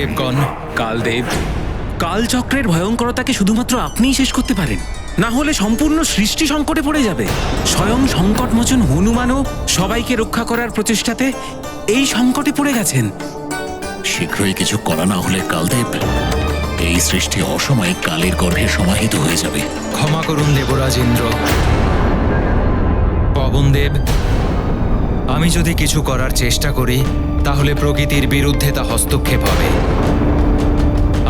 দেবগণ। কালদেব, কালচক্রের ভয়ঙ্করতাকে শুধুমাত্র আপনিই শেষ করতে পারেন, না হলে সম্পূর্ণ সৃষ্টি সংকটে পড়ে যাবে। স্বয়ং সংকটমোচন হনুমানও সবাইকে রক্ষা করার প্রচেষ্টাতে এই সংকটে পড়ে গেছেন। শীঘ্রই কিছু করা না হলে কালদেব, এই সৃষ্টি অসময়ে কালের গর্ভে সমাহিত হয়ে যাবে। ক্ষমা করুন দেবরাজ ইন্দ্র। পবনদেব, আমি যদি কিছু করার চেষ্টা করি তাহলে প্রকৃতির বিরুদ্ধে তা হস্তক্ষেপ হবে।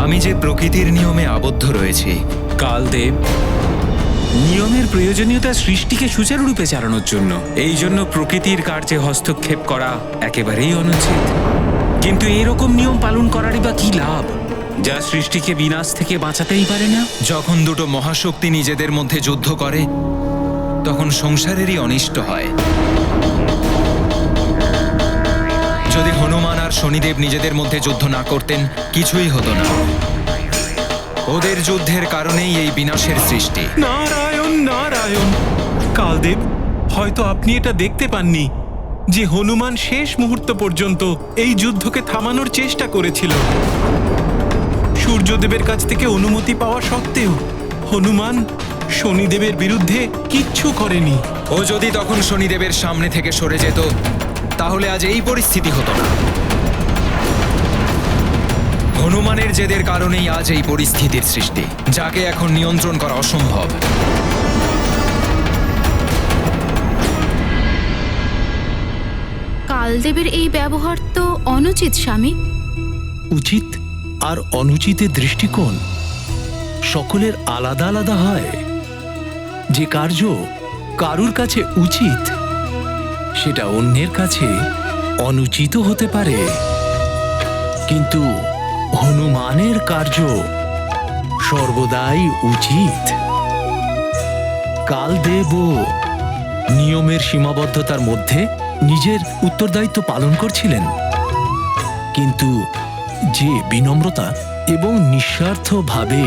আমি যে প্রকৃতির নিয়মে আবদ্ধ রয়েছি। কালদেব, নিয়মের প্রয়োজনীয়তা সৃষ্টিকে সুচারুরূপে চালানোর জন্য। এই জন্য প্রকৃতির কার্যে হস্তক্ষেপ করা একেবারেই অনুচিত। কিন্তু এরকম নিয়ম পালন করারই বা কি লাভ, যা সৃষ্টিকে বিনাশ থেকে বাঁচাতেই পারে না? যখন দুটো মহাশক্তি নিজেদের মধ্যে যুদ্ধ করে তখন সংসারেরই অনিষ্ট হয়। যদি হনুমান আর শনিদেব নিজেদের মধ্যে যুদ্ধ না করতেন কিছুই হতো না। ওদের যুদ্ধের কারণেই এই বিনাশের সৃষ্টি। নারায়ণ নারায়ণ। কালদেব, হয়তো আপনি এটা দেখতে পাননি যে হনুমান শেষ মুহূর্ত পর্যন্ত এই যুদ্ধকে থামানোর চেষ্টা করেছিল। সূর্যদেবের কাছ থেকে অনুমতি পাওয়া সত্ত্বেও হনুমান শনিদেবের বিরুদ্ধে কিচ্ছু করেনি। ও যদি তখন শনিদেবের সামনে থেকে সরে যেত তাহলে আজ এই পরিস্থিতি হতো না। হনুমানের জেদের কারণেই আজ এই পরিস্থিতির সৃষ্টি, যাকে এখন নিয়ন্ত্রণ করা অসম্ভব। কালদেবের এই ব্যবহার তো অনুচিত স্বামী। উচিত আর অনুচিতের দৃষ্টিকোণ সকলের আলাদা আলাদা হয়। যে কার্য কারুর কাছে উচিত সেটা অন্যের কাছে অনুচিত হতে পারে, কিন্তু হনুমানের কার্য সর্বদাই উচিত। কালদেবও নিয়মের সীমাবদ্ধতার মধ্যে নিজের উত্তরদায়িত্ব পালন করছিলেন, কিন্তু যে বিনম্রতা এবং নিঃস্বার্থভাবে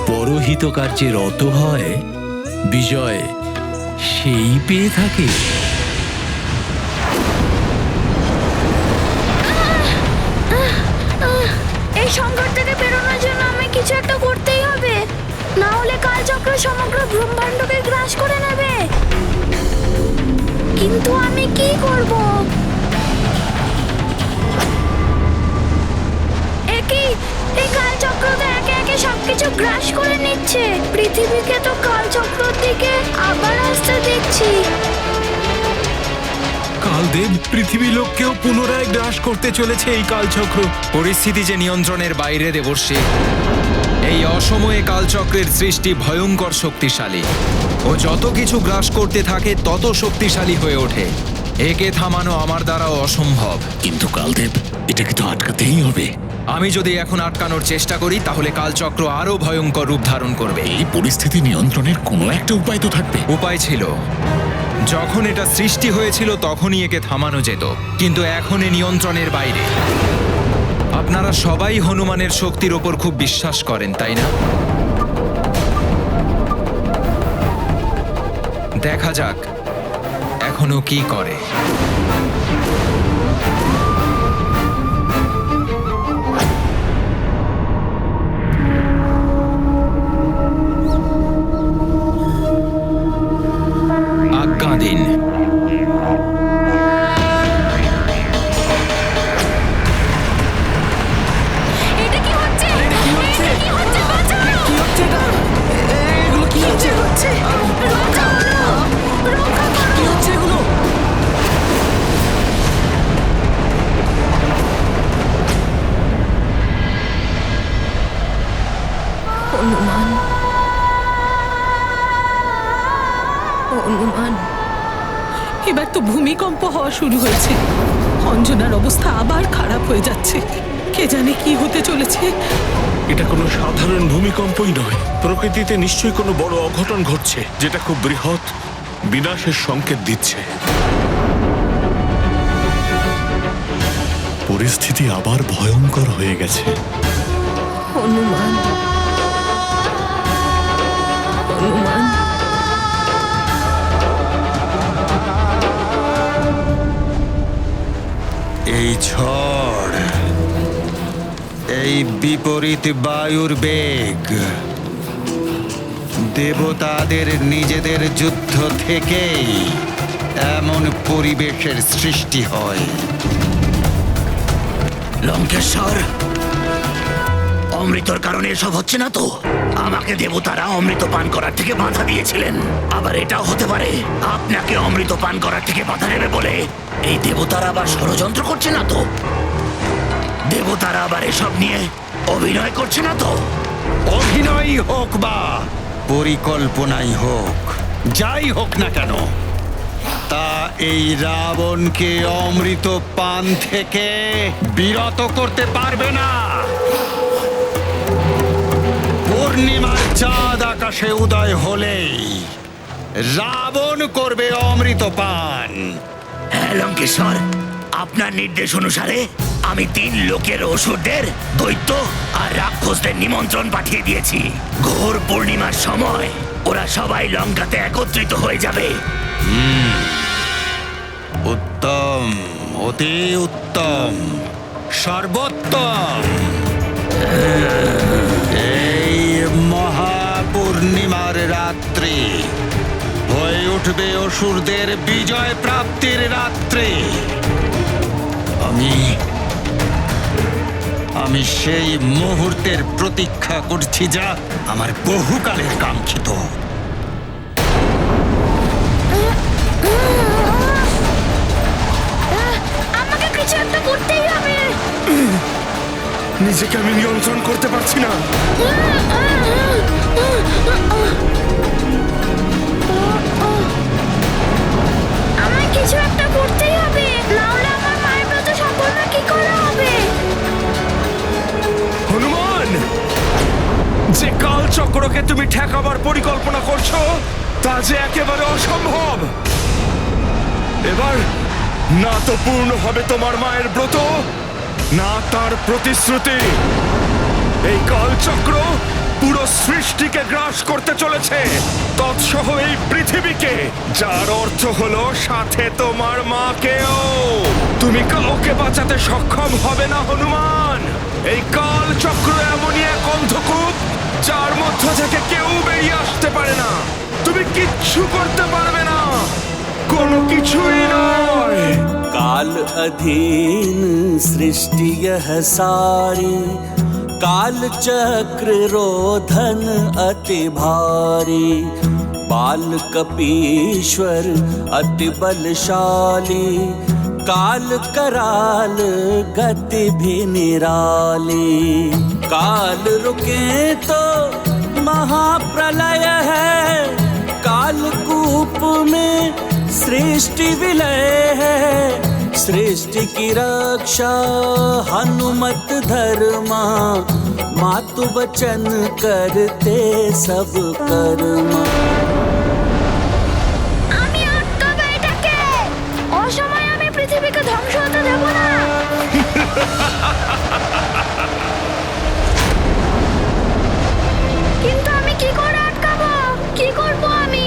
পরহিত কার্যে রত হয়, বিজয় সেই পেয়ে থাকে। এই সংকট থেকে বেরোনোর জন্য আমি কিছু একটা করতেই হবে, না হলে কালচক্র সমগ্র ব্রহ্মাণ্ডকে গ্রাস করে নেবে। কিন্তু আমি কি করব? এই কালচক্র তো একে একে সবকিছু গ্রাস করে নিচ্ছে। পৃথিবীকে তো কালচক্রের দিকে আবার আসতে দেখছি। কালদেব, পৃথিবী লোককেও পুনরায় গ্রাস করতে চলেছে এই কালচক্র। পরিস্থিতি যে নিয়ন্ত্রণের বাইরে দেবর্ষী। এই অসময়ে কালচক্রের সৃষ্টি ভয়ঙ্কর শক্তিশালী। ও যত কিছু গ্রাস করতে থাকে তত শক্তিশালী হয়ে ওঠে। একে থামানো আমার দ্বারাও অসম্ভব। কিন্তু কালদেব, এটাকে তো আটকাতেই হবে। আমি যদি এখন আটকানোর চেষ্টা করি তাহলে কালচক্র আরো ভয়ঙ্কর রূপ ধারণ করবে। এই পরিস্থিতি নিয়ন্ত্রণের কোনো একটা উপায় তো থাকবে। উপায় ছিল। যখন এটা সৃষ্টি হয়েছিল তখনই একে থামানো যেত, কিন্তু এখন এ নিয়ন্ত্রণের বাইরে। আপনারা সবাই হনুমানের শক্তির ওপর খুব বিশ্বাস করেন, তাই না? দেখা যাক এখনো কি করে। আজ্ঞা দিন। এটা কি হচ্ছে? কি হচ্ছে? বাঁচাও! এগুলো কি হচ্ছে? বাঁচাও না! রক্ষা করো! কি হচ্ছে এগুলো? হনুমান, হনুমান, এবার তো ভূমিকম্প হওয়া শুরু হয়েছে। অঞ্জনার অবস্থা আবার খারাপ হয়ে যাচ্ছে। কে জানে কি হতে চলেছে। এটা কোনো সাধারণ ভূমিকম্পই নয়। প্রকৃতিতে নিশ্চয়ই কোনো বড় অঘটন ঘটছে, যেটা খুব বৃহৎ বিনাশের সংকেত দিচ্ছে। পরিস্থিতি আবার ভয়ঙ্কর হয়ে গেছে। হনুমান, হনুমান, এই ঝড়, বিপরীত বায়ুর বেগ দেবতাদের নিজেদের যুদ্ধ থেকেই এমন পরিবেশের সৃষ্টি হয়। লঙ্কেশ্বর, অমৃতর কারণে এসব হচ্ছে না তো? আমাকে দেবতারা অমৃত পান করার থেকে বাধা দিয়েছিলেন। আবার এটাও হতে পারে আপনাকে অমৃত পান করার থেকে বাধা দেবে বলে এই দেবতারা আবার ষড়যন্ত্র করছে না তো? দেবতারা আবার এসব নিয়ে অভিনয় করছে না তো? অভিনয় হোক বা পরিকল্পনাই হোক, যাই হোক না কেন, তা এই রাবণকে অমৃত পান থেকে বিরত করতে পারবে না। পূর্ণিমার চাঁদ আকাশে উদয় হলেই রাবণ করবে অমৃত পান। হ্যাঁ লঙ্কেশ্বর, আপনার নির্দেশ অনুসারে আমি 3 লোকের অসুরদের, দৈত্য আর রাক্ষসদের নিমন্ত্রণ পাঠিয়ে দিয়েছি। ঘোর পূর্ণিমার সময় ওরা সবাই লঙ্কাতে একত্রিত হয়ে যাবে। উত্তম, অতি উত্তম, সর্বোত্তম। এই মহাপূর্ণিমার রাত্রি হয়ে উঠবে অসুরদের বিজয় প্রাপ্তির রাত্রি। আমি সেই মুহূর্তের প্রতীক্ষা করছি, যা আমার বহুকালের কাঙ্ক্ষিত। আমাকে কিছু একটা করতেই হবে। নিজেকে আমি নিয়ন্ত্রণ করতে পারছি না। আমায় কিছু একটা করতেই হবে, না হলে আমার মায়ের ব্রত সম্পূর্ণ কি করে হবে? হনুমান, যে কালচক্রকে তুমি ঠেকাবার পরিকল্পনা করছো তা যে একেবারে অসম্ভব। এবার না তো পূর্ণ হবে তোমার মায়ের ব্রত, না তার প্রতিশ্রুতি। এই কালচক্র পুরো সৃষ্টিকে গ্রাস করতে চলেছে, তৎসহ এই পৃথিবীকে, যার অর্থ হলো সাথে তোমার মাকেও। তুমি কাউকে বাঁচাতে সক্ষম হবে না হনুমান। এই কালচক্র এমনই এক অন্ধকূপ যার মধ্য থেকে কেউ বেরিয়ে আসতে পারে না। তুমি কিচ্ছু করতে পারবে না, কোনো কিছুই নয়। काल अधीन सृष्टि यह सारी, काल चक्र रोधन अति भारी। बाल कपीश्वर अति बलशाली, काल कराल गति भी निराली। काल रुके तो महाप्रलय है, काल कूप में सृष्टि विलय है। सृष्टि की रक्षा हनुमत धर्मा, मातु वचन करते सब कर्मा। আমি আটকাবো এটাকে, অসময়ে আমি পৃথিবীকে ধ্বংস হতে দেব না। কিন্তু আমি কি করে আটকাবো? কি করবো আমি?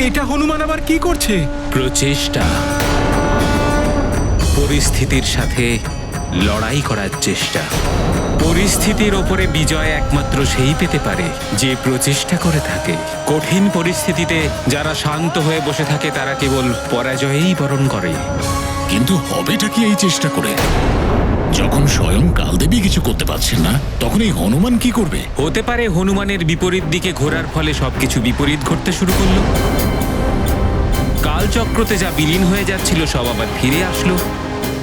এটা হনুমান আবার কি করছে? প্রচেষ্টা, পরিস্থিতির সাথে লড়াই করার চেষ্টা। পরিস্থিতির ওপরে বিজয় একমাত্র সেই পেতে পারে যে প্রচেষ্টা করে থাকে। কঠিন পরিস্থিতিতে যারা শান্ত হয়ে বসে থাকে তারা কেবল পরাজয়েই বরণ করে। কিন্তু হবেটা কি এই চেষ্টা করে? যখন স্বয়ং কালদেবী কিছু করতে পারছেন না, তখন এই হনুমান কি করবে? হতে পারে হনুমানের বিপরীত দিকে ঘোরার ফলে সবকিছু বিপরীত ঘটতে শুরু করলো। কালচক্রতে যা বিলীন হয়ে যাচ্ছিল সব আবার ফিরে আসলো।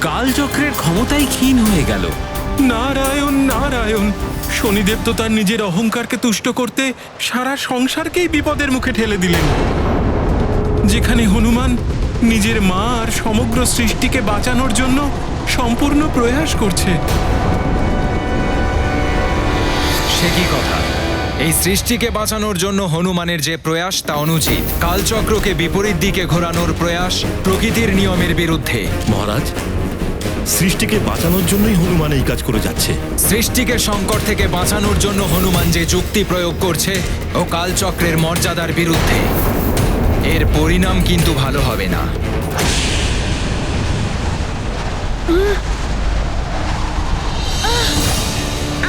কালচক্রের ক্ষমতাই ক্ষীণ হয়ে গেল। নারায়ণ নারায়ণ! শনিদেব তো তার নিজের অহংকারকে তুষ্ট করতে সারা সংসারকেই বিপদের মুখে ঠেলে দিলেন। যেখানে হনুমান নিজের মা আর সমগ্র সৃষ্টিকে বাঁচানোর জন্য সম্পূর্ণ প্রয়াস করছে। সে কি কথা? এই সৃষ্টিকে বাঁচানোর জন্য হনুমানের যে প্রয়াস তা অনুচিত। কালচক্রকে বিপরীত দিকে ঘোরানোর প্রয়াস প্রকৃতির নিয়মের বিরুদ্ধে। মহারাজ, সৃষ্টিকে বাঁচানোর জন্যই হনুমান এই কাজ করে যাচ্ছে। সৃষ্টিকে সংকট থেকে বাঁচানোর জন্য হনুমান যে যুক্তি প্রয়োগ করছে ও কালচক্রের মর্যাদার বিরুদ্ধে। এর পরিণাম কিন্তু ভালো হবে না।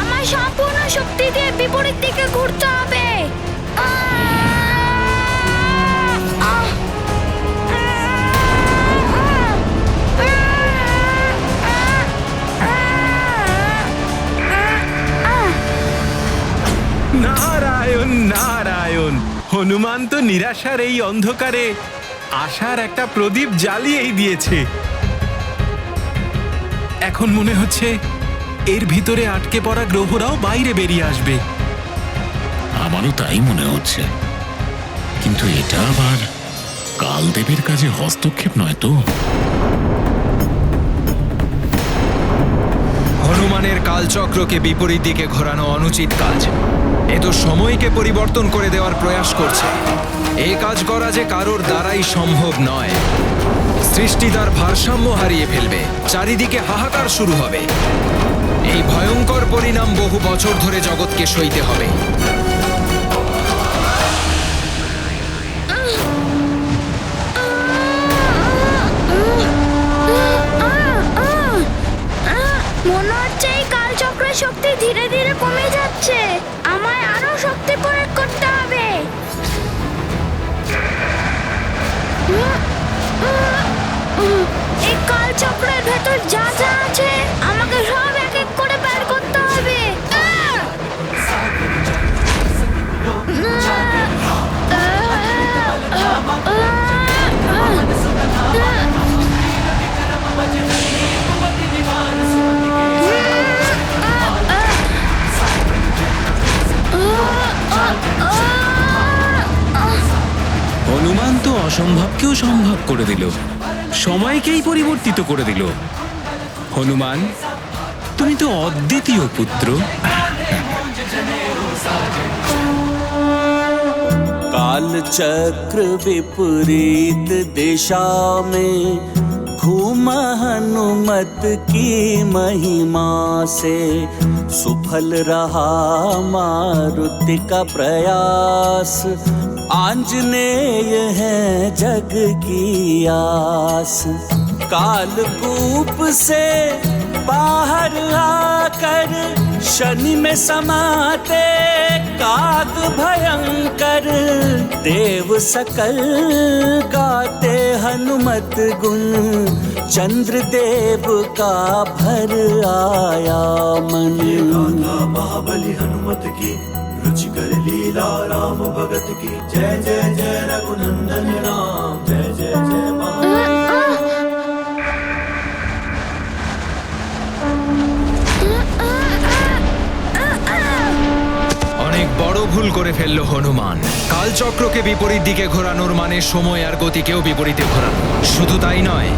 আমার সম্পূর্ণ শক্তি দিয়ে বিপরীত দিকে ঘুরতে হবে। নারায়ণ নারায়ণ! হনুমান তো নিরাশার এই অন্ধকারে আশার একটা প্রদীপ জ্বালিয়েই দিয়েছে। এখন মনে হচ্ছে এর ভিতরে আটকে পড়া গ্রহরাও বাইরে বেরিয়ে আসবে। আমারও তাই মনে হচ্ছে, কিন্তু এটা আবার কালদেবের কাজে হস্তক্ষেপ নয় তো? হনুমানের কালচক্রকে বিপরীত দিকে ঘোরানো অনুচিত কাজ। এ তো সময়কে পরিবর্তন করে দেওয়ার প্রয়াস করছে। এই কাজ করা যে কারোর দ্বারাই সম্ভব নয়। সৃষ্টি তার ভারসাম্য হারিয়ে ফেলবে, চারিদিকে হাহাকার শুরু হবে। এই ভয়ঙ্কর পরিণাম বহু বছর ধরে জগৎকে সইতে হবে। মনে হচ্ছে এই কালচক্রের শক্তি ধীরে ধীরে কমে যাচ্ছে। আমায় আরো শক্তি প্রয়োগ করতে হবে। এই কালচক্রের ভেতর যা যা আছে আমাকে সব এক এক করে বের করতে হবে। হনুমান তো অসম্ভবকেও সম্ভব করে দিল, সময়কেই পরিবর্তিত করে দিল। হনুমান, তুমি তো অদ্বিতীয় পুত্র। काल चक्र विपरीत दिशा में घूमा हनुमत की महिमा से, सुफल रहा मारुति का प्रयास, आंजनेय है जग की आस। कालकूप से बाहर आकर शनि में समाते काग भयंकर, देव सकल गाते हनुमत गुण, चंद्रदेव का भर आया मन। महाबली हनुमत की रुचिकर लीला राम भगत की, जय जय जय रघुनंदन राम, जय जय जय অনেক বড় ভুল করে ফেললো হনুমান। কালচক্রকে বিপরীত দিকে ঘোরানোর মানে সময় আর গতিকেও বিপরীতে ঘোরানো। শুধু তাই নয়,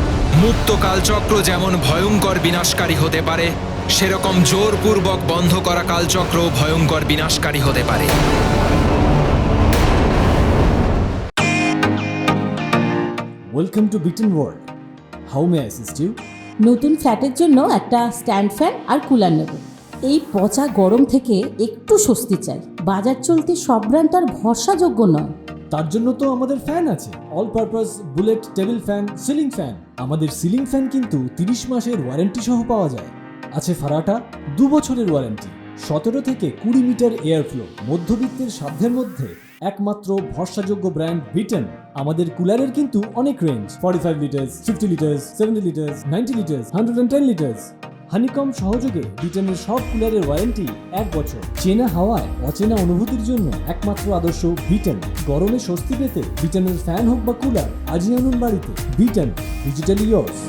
মুক্ত কালচক্র যেমন ভয়ঙ্কর বিনাশকারী হতে পারে, সেরকম জোরপূর্বক বন্ধ করা কালচক্র ভয়ঙ্কর বিনাশকারী হতে পারে। Welcome to Biten world. How may I assist you? নতুন ফ্ল্যাটের জন্য একটা স্ট্যান্ড ফ্যান আর কুলার নেব। এই পচা গরম থেকে একটু স্বস্তি চাই। বাজার চলতে সব ব্র্যান্ড আর ভরসাযোগ্য নয়। তার জন্য তো আমাদের ফ্যান আছে, all purpose bullet table fan, ceiling fan. আমাদের সিলিং ফ্যান কিন্তু 30 মাসের ওয়ারেন্টি সহ পাওয়া যায়। আছে ফারাটা 2 বছরের ওয়ারেন্টি, 17 থেকে 20 মিটার এয়ার ফ্লো, মধ্যবিত্তের সাধ্যের মধ্যে একমাত্র ভরসাযোগ্য ব্র্যান্ড বিটন। আমাদের কুলারের কিন্তু অনেক range, 45 litres, 50 litres, 70 litres, 90 litres, 110 litres. Honeycomb সহযোগে বিটনের সব কুলারের ওয়ারেন্টি 1 বছর। চেনা হাওয়ায় অচেনা অনুভূতির জন্য একমাত্র আদর্শ বিটন। গরমে স্বস্তি পেতে বিটনের ফ্যান হোক বা কুলার, আজই আনুন বাড়িতে। বিটন, ডিজিটালি ইয়োর্স।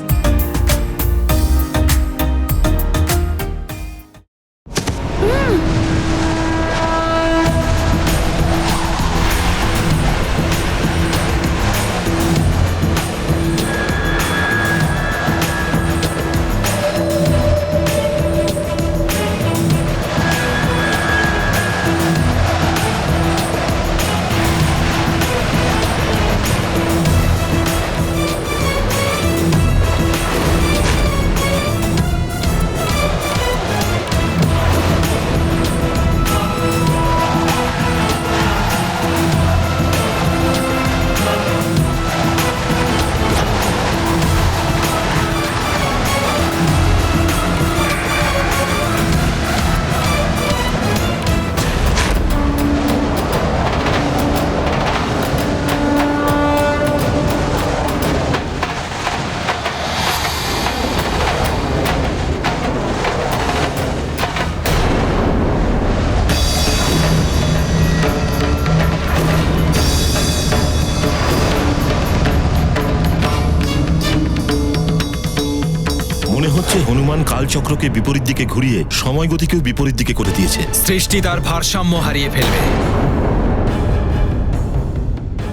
হনুমান কালচক্রকে বিপরীত দিকে ঘুরিয়ে সময় গতিকেও বিপরীত দিকে করে দিয়েছে। সৃষ্টি তার ভারসাম্য হারিয়ে ফেলবে।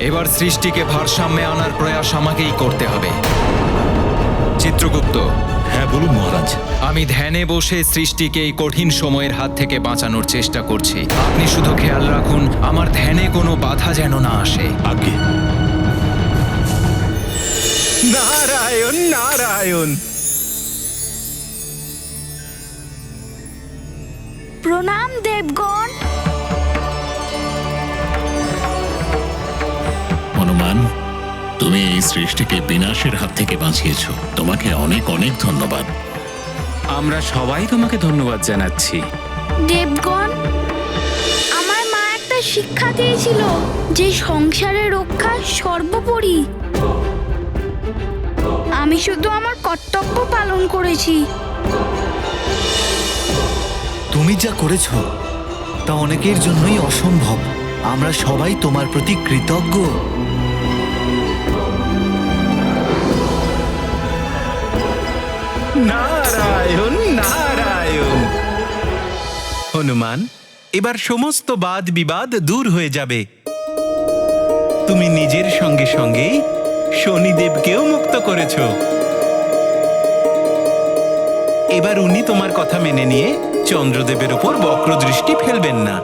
এবার সৃষ্টিকে ভারসাম্যে আনার প্রয়াস আমাকেই করতে হবে। চিত্রগুপ্ত। হ্যাঁ বলুন মহারাজ। আমি ধ্যানে বসে সৃষ্টিকে এই কঠিন সময়ের হাত থেকে বাঁচানোর চেষ্টা করছি। আপনি শুধু খেয়াল রাখুন আমার ধ্যানে কোনো বাধা যেন না আসে। আজ্ঞে। নারায়ণ নারায়ণ। প্রণাম দেবগণ। হনুমান, তুমি এই সৃষ্টিকে বিনাশের হাত থেকে বাঁচিয়েছো, তোমাকে অনেক অনেক ধন্যবাদ। আমরা সবাই তোমাকে ধন্যবাদ জানাচ্ছি। দেবগণ, আমার মা একটা শিক্ষা দিয়েছিল যে সংসারের রক্ষা সর্বোপরি। আমি শুধু আমার কর্তব্য পালন করেছি। তুমি যা করেছো তা অনেকের জন্যই অসম্ভব। আমরা সবাই তোমার প্রতি কৃতজ্ঞ। নারায়ণ নারায়ণ। হনুমান, এবার সমস্ত বাদ বিবাদ দূর হয়ে যাবে। তুমি নিজের সঙ্গে সঙ্গেই শনিদেবকেও মুক্ত করেছো। এবার উনি তোমার কথা মেনে নিয়ে চন্দ্রদেবের উপর বক্রদৃষ্টি ফেলবেন না।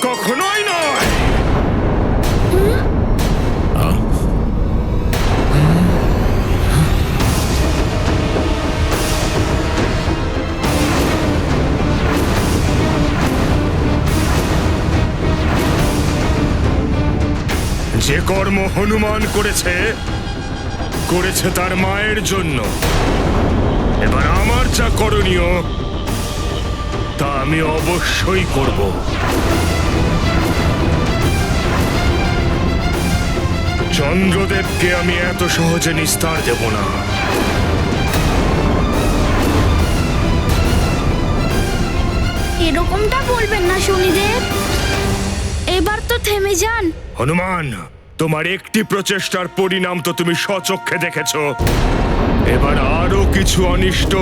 কখনোই নয়। যে কর্ম হনুমান করেছে তার মায়ের জন্য। এবার আমার যা করণীয় তা আমি অবশ্যই করব। চন্দ্রদেবকে আমি এত সহজে নিস্তার দেব না। এরকমটা বলবেন না শনিদেব, এবার তো থেমে যান। হনুমান, তোমার একটি প্রচেষ্টার পরিণাম তো তুমি স্বচক্ষে দেখেছো। এবার আরো কিছু অনিষ্ট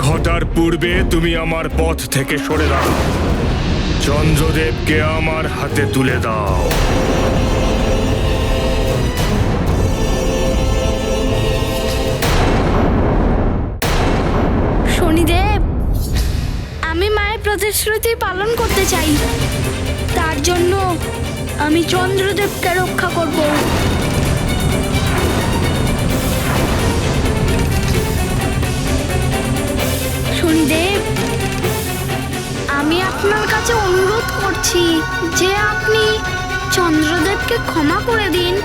ঘটার পূর্বে তুমি আমার পথ থেকে সরে দাও। চন্দ্রদেবকে আমার হাতে তুলে দাও। শনিদেব, আমি মায়ের প্রতিশ্রুতি পালন করতে চাই। তার জন্য আমি চন্দ্রদেবকে রক্ষা করব। শনিদেব, আমি আপনার কাছে অনুরোধ করছি যে আপনি চন্দ্রদেবকে ক্ষমা করে দিন,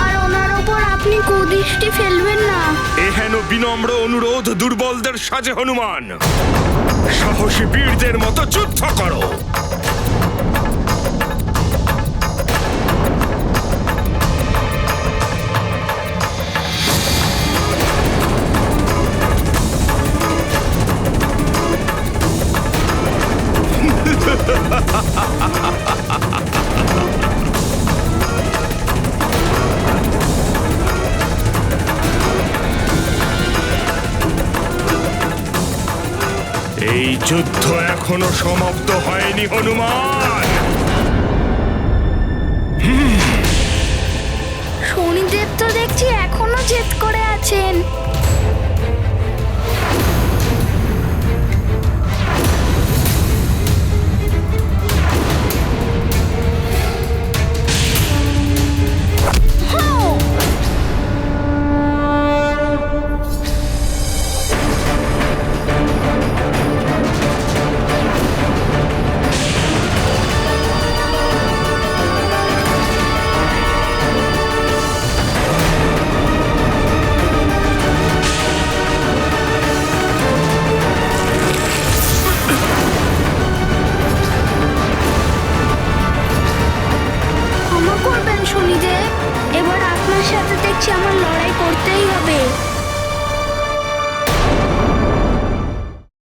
আর ওনার ওপর আপনি কুদৃষ্টি ফেলবেন না। এহেন বিনম্র অনুরোধ দুর্বলদের সাজে হনুমান। সাহসী বীরদের মতো যুদ্ধ করো। এই যুদ্ধ এখনো সমাপ্ত হয়নি হনুমান। শনিদেব তো দেখছি এখনো জেদ করে